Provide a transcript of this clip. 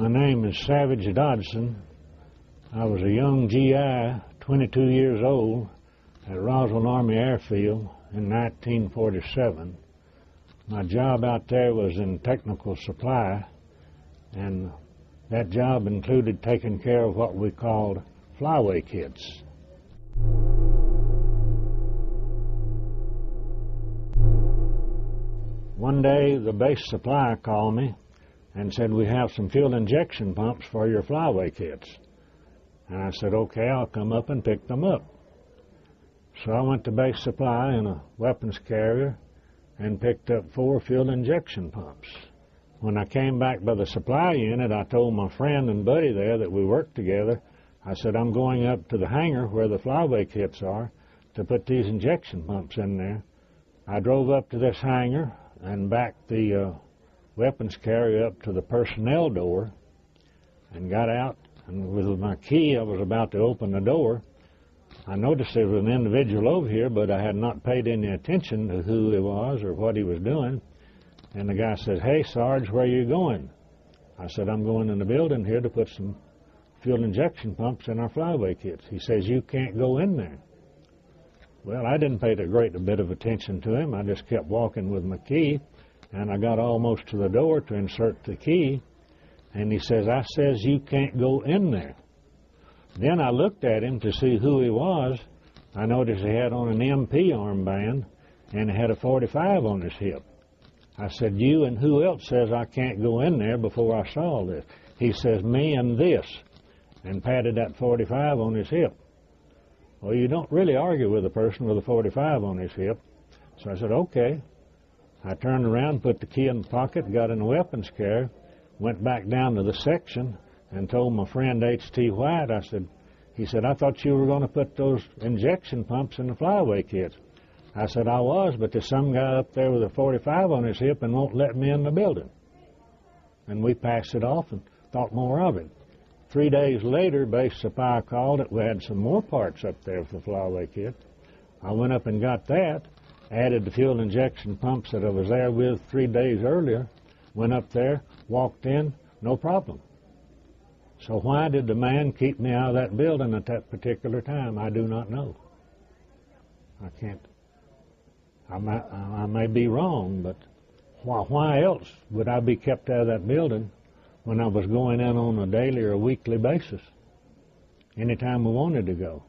My name is Savage Dodson. I was a young GI, 22 years old, at Roswell Army Airfield in 1947. My job out there was in technical supply, and that job included taking care of what we called flyaway kits. One day, the base supply called me and said, "We have some fuel injection pumps for your flyaway kits." And I said, "Okay, I'll come up and pick them up." So I went to base supply in a weapons carrier and picked up 4 fuel injection pumps. When I came back by the supply unit, I told my friend and buddy there that we worked together, I said, "I'm going up to the hangar where the flyaway kits are to put these injection pumps in there." I drove up to this hangar and backed the weapons carrier up to the personnel door and got out, and with my key I was about to open the door. I noticed there was an individual over here, but I had not paid any attention to who he was or what he was doing. And the guy says, "Hey, Sarge, where are you going?" I said, "I'm going in the building here to put some fuel injection pumps in our flyaway kits." He says, "You can't go in there." Well, I didn't pay a great bit of attention to him. I just kept walking with my key, and I got almost to the door to insert the key, and he says, "I says you can't go in there." Then I looked at him to see who he was. I noticed he had on an MP armband, and he had a .45 on his hip. I said, "You and who else says I can't go in there before I saw this?" He says, "Me and this," and patted that .45 on his hip. Well, you don't really argue with a person with a .45 on his hip. So I said, "Okay." I turned around, put the key in the pocket, got in the weapons carrier, went back down to the section, and told my friend H.T. White, he said, "I thought you were going to put those injection pumps in the flyaway kits." I said, "I was, but there's some guy up there with a .45 on his hip and won't let me in the building." And we passed it off and thought more of it. 3 days later, base supply called it. We had some more parts up there for the flyaway kit. I went up and got that, added the fuel injection pumps that I was there with 3 days earlier, went up there, walked in, no problem. So why did the man keep me out of that building at that particular time? I do not know. I can't. I may be wrong, but why else would I be kept out of that building when I was going in on a daily or a weekly basis anytime we wanted to go?